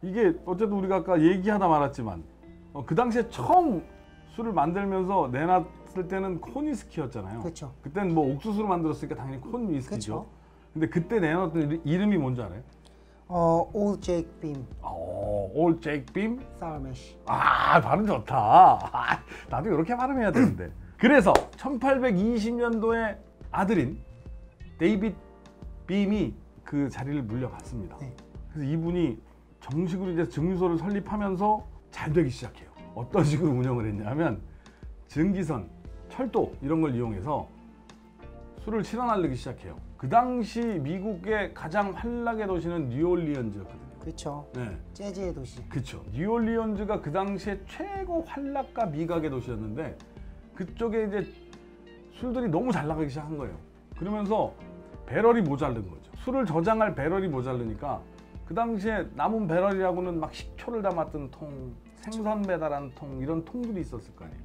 이게 어쨌든 우리가 아까 얘기하다 말았지만 그 당시에 처음 술을 만들면서 내놨을 때는 콘 위스키였잖아요. 그렇죠. 그때는 뭐 옥수수로 만들었으니까 당연히 콘 위스키죠. 그쵸. 근데 그때 내놨던 이름이 뭔지 알아요? Old Jake Beam Old Jake Beam? Sour Mash. 발음 좋다. 나도 이렇게 발음해야 되는데. 그래서 1820년도에 아들인 데이빗 빔이 그 자리를 물려받습니다. 네. 그래서 이분이 정식으로 이제 증류소를 설립하면서 잘 되기 시작해요. 어떤 식으로 운영을 했냐면 증기선, 철도 이런 걸 이용해서 술을 실어날리기 시작해요. 그 당시 미국의 가장 활락의 도시는 뉴올리언즈였거든요. 그렇죠. 네. 재즈의 도시. 그렇죠. 뉴올리언즈가 그 당시에 최고 활락과 미각의 도시였는데 그쪽에 이제 술들이 너무 잘 나가기 시작한 거예요. 그러면서 배럴이 모자른 거죠. 술을 저장할 배럴이 모자르니까 그 당시에 남은 배럴이라고는 막 식초를 담았던 통, 생선 배달한 통 이런 통들이 있었을 거 아니에요.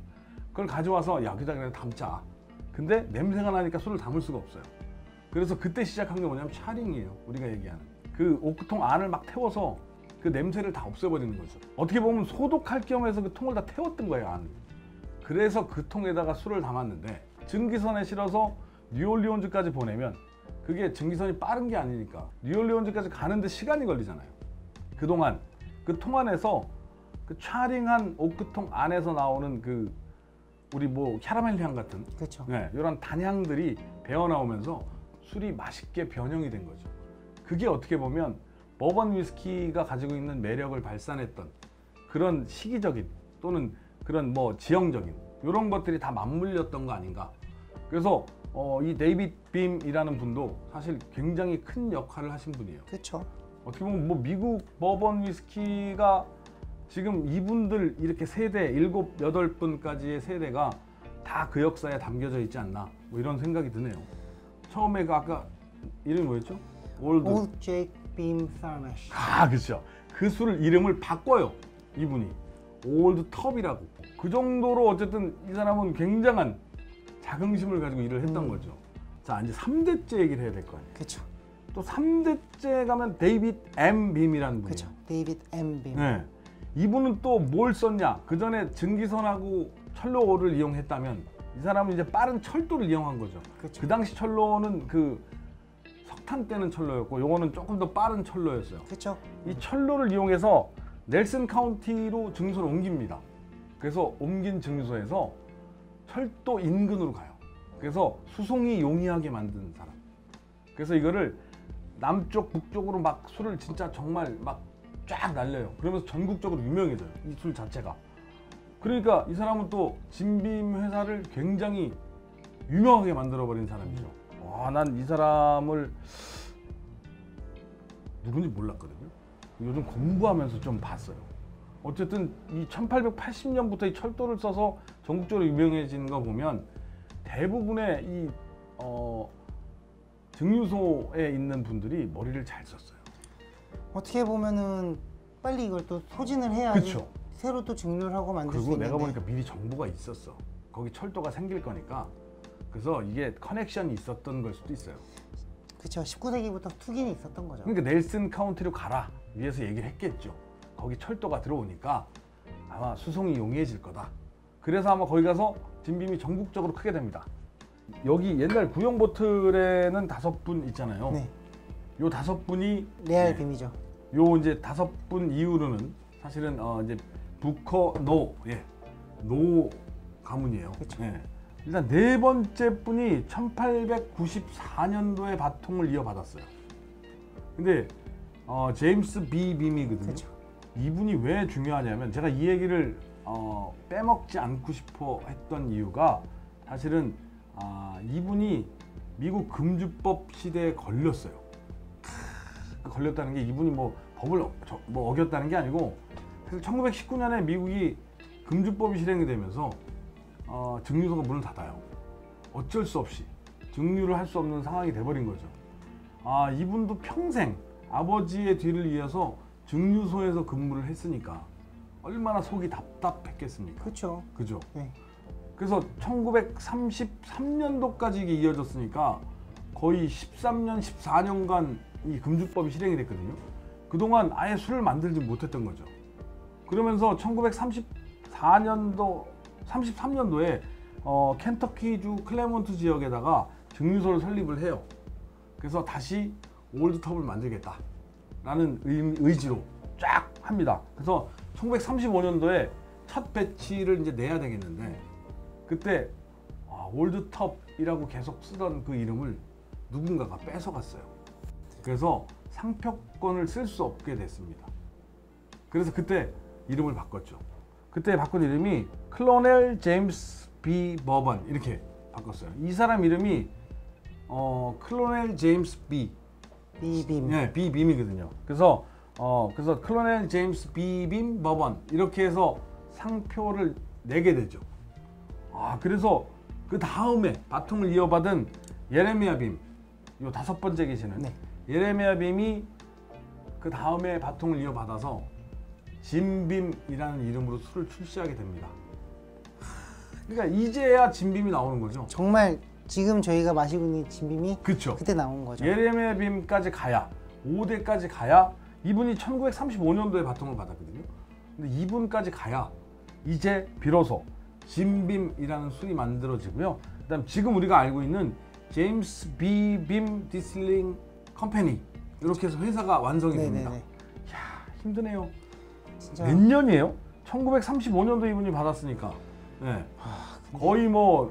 그걸 가져와서 여기다 그냥 담자. 근데 냄새가 나니까 술을 담을 수가 없어요. 그래서 그때 시작한 게 뭐냐면 샤링이에요. 우리가 얘기하는 그 오크통 안을 막 태워서 그 냄새를 다 없애버리는 거죠. 어떻게 보면 소독할 겸해서 그 통을 다 태웠던 거예요, 안을. 그래서 그 통에다가 술을 담았는데 증기선에 실어서 뉴올리온즈까지 보내면 그게 증기선이 빠른 게 아니니까 뉴올리온즈까지 가는데 시간이 걸리잖아요. 그동안 그 통 안에서 그 샤링한 오크통 안에서 나오는 그 우리 뭐 캐러멜 향 같은 그렇죠. 네, 이런 단향들이 배어 나오면서 술이 맛있게 변형이 된 거죠. 그게 어떻게 보면 버번 위스키가 가지고 있는 매력을 발산했던 그런 시기적인 또는 그런 뭐 지형적인 이런 것들이 다 맞물렸던 거 아닌가. 그래서 이 데이빗 빔이라는 분도 사실 굉장히 큰 역할을 하신 분이에요. 그렇죠. 어떻게 보면 뭐 미국 버번 위스키가 지금 이분들 이렇게 세대 7, 8분까지의 세대가 다 그 역사에 담겨져 있지 않나 뭐 이런 생각이 드네요. 처음에 그 아까 이름이 뭐였죠? Old Jake Beam Sour Mash. 그렇죠. 그 술을 이름을 바꿔요. 이분이 올드 텁이라고. 그 정도로 어쨌든 이 사람은 굉장한 자긍심을 가지고 일을 했던 거죠. 자, 이제 3대째 얘기를 해야 될 거 아니에요. 그렇죠. 또 3대째 가면 데이빗 M 빔이라는 분이에요. 그렇죠. 데이빗 M 빔. 네. 이분은 또 뭘 썼냐? 그 전에 증기선하고 철로를 이용했다면 이 사람은 이제 빠른 철도를 이용한 거죠. 그렇죠. 그 당시 철로는 그 석탄 떼는 철로였고 요거는 조금 더 빠른 철로였어요. 그렇죠. 이 철로를 이용해서 넬슨 카운티로 증류소를 옮깁니다. 그래서 옮긴 증류소에서 철도 인근으로 가요. 그래서 수송이 용이하게 만든 사람. 그래서 이거를 남쪽 북쪽으로 막 술을 진짜 정말 막 쫙 날려요. 그러면서 전국적으로 유명해져요. 이 술 자체가. 그러니까 이 사람은 또 진빔 회사를 굉장히 유명하게 만들어버린 사람이죠. 와, 난 이 사람을 누군지 몰랐거든요. 요즘 공부하면서 좀 봤어요. 어쨌든 이 1880년부터 이 철도를 써서 전국적으로 유명해진 거 보면 대부분의 이 증류소에 있는 분들이 머리를 잘 썼어요. 어떻게 보면은 빨리 이걸 또 소진을 해야지 그쵸. 새로 또 증류를 하고 만들 수 그리고 있는데. 내가 보니까 미리 정보가 있었어. 거기 철도가 생길 거니까. 그래서 이게 커넥션이 있었던 걸 수도 있어요. 그렇죠. 19세기부터 투기는 있었던 거죠. 그러니까 넬슨 카운티로 가라 위에서 얘기를 했겠죠. 거기 철도가 들어오니까 아마 수송이 용이해질 거다. 그래서 아마 거기 가서 진빔이 전국적으로 크게 됩니다. 여기 옛날 구형 보틀에는 5분 있잖아요. 네. 요 5분이 레알 빔이죠. 요 이제 5분 이후로는 사실은 이제 부커 노 가문이에요. 그쵸. 예. 일단 네 번째 분이 1894년도에 바통을 이어받았어요. 근데 제임스 B 빔이거든요. 그쵸. 이분이 왜 중요하냐면 제가 이 얘기를 빼먹지 않고 싶어 했던 이유가 사실은 이분이 미국 금주법 시대에 걸렸어요. 걸렸다는 게 이분이 뭐 법을 어겼다는 게 아니고 그래서 1919년에 미국이 금주법이 실행이 되면서 증류소가 문을 닫아요. 어쩔 수 없이 증류를 할 수 없는 상황이 돼버린 거죠. 이분도 평생 아버지의 뒤를 이어서 증류소에서 근무를 했으니까 얼마나 속이 답답했겠습니까? 그렇죠. 그죠? 네. 그래서 1933년도까지 이게 이어졌으니까 거의 13년, 14년간 이 금주법이 실행이 됐거든요. 그동안 아예 술을 만들지 못했던 거죠. 그러면서 1934년도, 33년도에 켄터키주 클레몬트 지역에다가 증류소를 설립을 해요. 그래서 다시 올드텁을 만들겠다라는 의지로 쫙 합니다. 그래서 1935년도에 첫 배치를 이제 내야 되겠는데 그때 올드텁이라고 계속 쓰던 그 이름을 누군가가 뺏어갔어요. 그래서 상표권을 쓸 수 없게 됐습니다. 그래서 그때 이름을 바꿨죠. 그때 바꾼 이름이 클로넬 제임스 B 버번 이렇게 바꿨어요. 이 사람 이름이 클로넬 제임스 B 비빔. 네, 비빔이거든요. 그래서 클로넬 제임스 비빔 버번 이렇게 해서 상표를 내게 되죠. 그래서 그 다음에 바통을 이어받은 예레미야 빔, 요 5번째 계시는 네. 예레미야 빔이 그 다음에 바통을 이어받아서 진빔이라는 이름으로 술을 출시하게 됩니다. 그러니까 이제야 진빔이 나오는 거죠. 정말 지금 저희가 마시고 있는 진빔이 그렇죠. 그때 나온 거죠. 예레미야 빔까지 가야 5대까지 가야 이분이 1935년도에 바통을 받았거든요. 근데 이분까지 가야 이제 비로소 진빔이라는 술이 만들어지고요. 그다음 지금 우리가 알고 있는 제임스 B 빔 디슬링 컴퍼니 이렇게 해서 회사가 완성이 됩니다. 네네네. 이야, 힘드네요. 진짜 몇 년이에요? 1935년도 이분이 받았으니까. 네. 거의 뭐